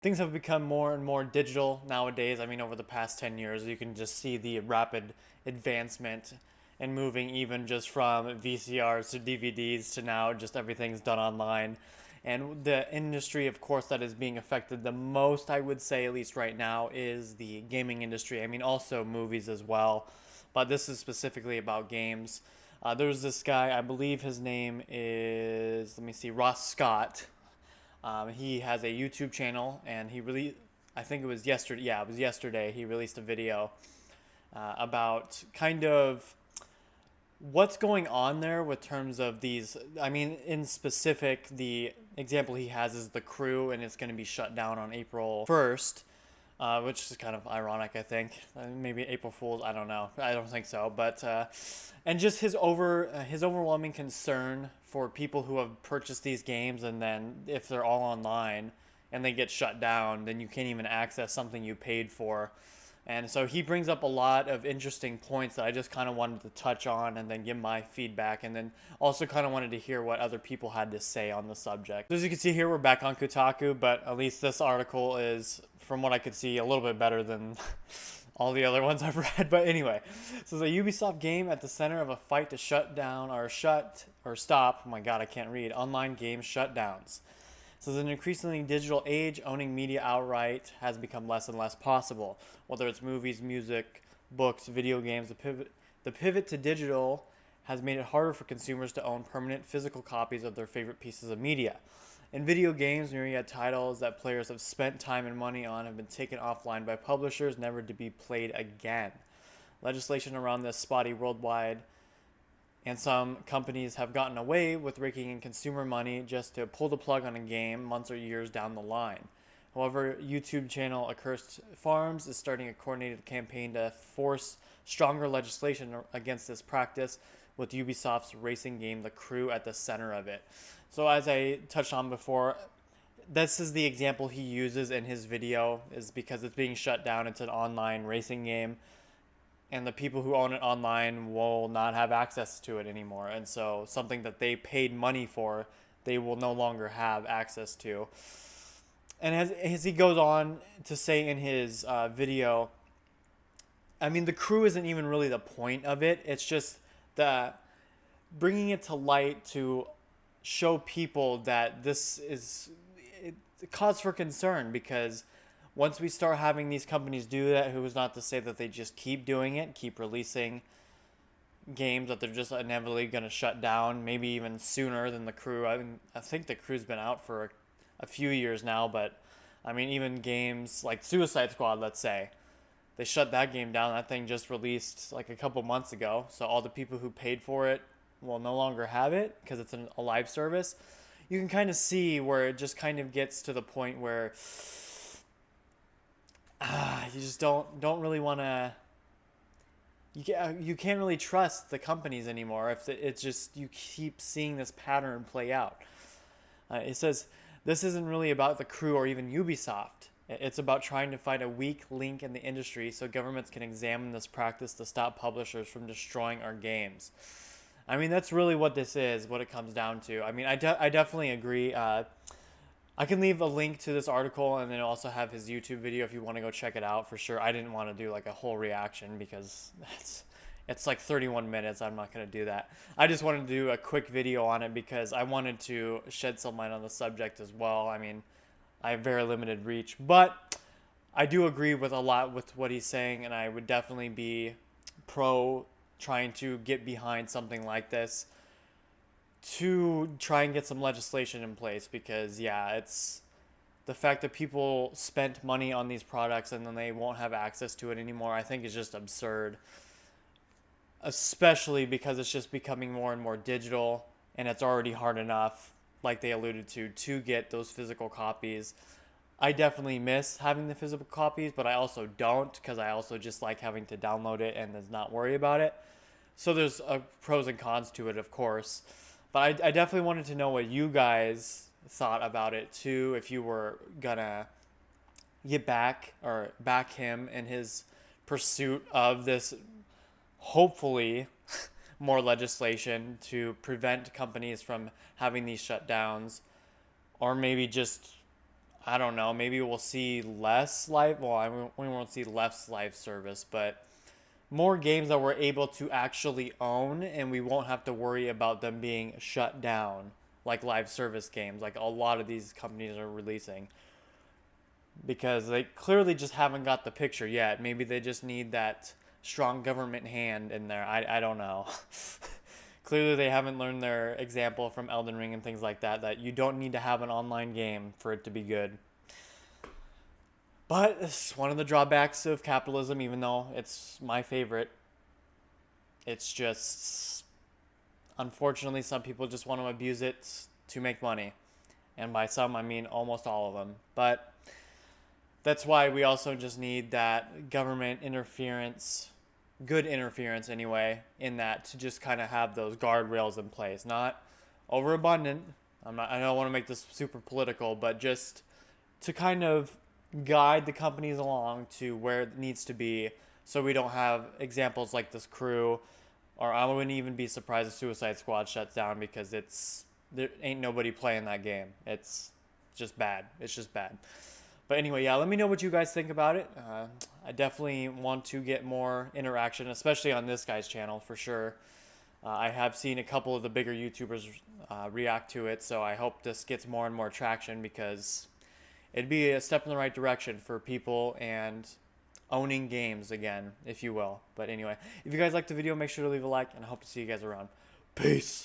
Things have become more and more digital nowadays. I mean, over the past 10 years, you can just see the rapid advancement and moving even just from VCRs to DVDs to now just everything's done online. And the industry, of course, that is being affected the most, I would say, at least right now, is the gaming industry. I mean, also movies as well, but this is specifically about games. There's this guy, I believe his name is, let me see, Ross Scott. He has a YouTube channel, and he really, I think it was yesterday. Yeah, it was yesterday. He released a video about kind of what's going on there with terms of these. I mean, in specific, the example he has is The Crew, and it's going to be shut down on April 1st. Which is kind of ironic, I think. Maybe April Fools. I don't know. I don't think so. But and just his overwhelming concern for people who have purchased these games, and then if they're all online and they get shut down, then you can't even access something you paid for. And so he brings up a lot of interesting points that I just kind of wanted to touch on and then give my feedback, and then also kind of wanted to hear what other people had to say on the subject. So as you can see here, we're back on Kotaku, but at least this article is, from what I could see, a little bit better than all the other ones I've read. But anyway, so it's a Ubisoft game at the center of a fight to shut down or stop. Oh my god, I can't read. Online game shutdowns. So, in an increasingly digital age, owning media outright has become less and less possible. Whether it's movies, music, books, video games, the pivot to digital has made it harder for consumers to own permanent physical copies of their favorite pieces of media. In video games, myriad titles that players have spent time and money on have been taken offline by publishers, never to be played again. Legislation around this spotty worldwide, and some companies have gotten away with raking in consumer money just to pull the plug on a game months or years down the line. However, YouTube channel Accursed Farms is starting a coordinated campaign to force stronger legislation against this practice, with Ubisoft's racing game The Crew at the center of it. So as I touched on before, this is the example he uses in his video, is because it's being shut down. It's an online racing game, and the people who own it online will not have access to it anymore. And so something that they paid money for, they will no longer have access to. And as he goes on to say in his video, I mean, The Crew isn't even really the point of it. It's just the bringing it to light to show people that this is cause for concern, because once we start having these companies do that, who is not to say that they just keep doing it, keep releasing games that they're just inevitably going to shut down, maybe even sooner than The Crew. I think The Crew's been out for a few years now, but I mean, even games like Suicide Squad, let's say, they shut that game down. That thing just released like a couple months ago, so all the people who paid for it will no longer have it because it's a live service. You can kind of see where it just kind of gets to the point where you just don't really want to. You can't really trust the companies anymore if it's just you keep seeing this pattern play out. It says this isn't really about The Crew or even Ubisoft. It's about trying to find a weak link in the industry so governments can examine this practice to stop publishers from destroying our games. I mean, that's really what this is, what it comes down to. I mean, I definitely agree. I can leave a link to this article and then also have his YouTube video if you want to go check it out for sure. I didn't want to do like a whole reaction because it's like 31 minutes. I'm not going to do that. I just wanted to do a quick video on it because I wanted to shed some light on the subject as well. I mean, I have very limited reach, but I do agree with a lot with what he's saying, and I would definitely be pro trying to get behind something like this to try and get some legislation in place, because yeah, it's the fact that people spent money on these products and then they won't have access to it anymore, I think is just absurd, especially because it's just becoming more and more digital, and it's already hard enough, like they alluded to get those physical copies. I definitely miss having the physical copies, but I also don't, because I also just like having to download it and does not worry about it. So there's pros and cons to it, of course. But I definitely wanted to know what you guys thought about it too, if you were gonna get back or back him in his pursuit of this, hopefully, more legislation to prevent companies from having these shutdowns, or maybe just I don't know, maybe we'll see less live. Well, we won't see less live service, but more games that we're able to actually own, and we won't have to worry about them being shut down like live service games, like a lot of these companies are releasing, because they clearly just haven't got the picture yet. Maybe they just need that strong government hand in there. I don't know. Clearly, they haven't learned their example from Elden Ring and things like that, that you don't need to have an online game for it to be good. But it's one of the drawbacks of capitalism, even though it's my favorite. It's just, unfortunately, some people just want to abuse it to make money. And by some, I mean almost all of them. But that's why we also just need that government interference, good interference anyway, in that to just kind of have those guardrails in place. Not overabundant. I don't want to make this super political, but just to kind of guide the companies along to where it needs to be, so we don't have examples like this Crew, or I wouldn't even be surprised if Suicide Squad shuts down, because there ain't nobody playing that game. It's just bad. It's just bad. But anyway, yeah, let me know what you guys think about it. I definitely want to get more interaction, especially on this guy's channel for sure. I have seen a couple of the bigger YouTubers react to it, so I hope this gets more and more traction, because it'd be a step in the right direction for people and owning games again, if you will. But anyway, if you guys liked the video, make sure to leave a like, and I hope to see you guys around. Peace.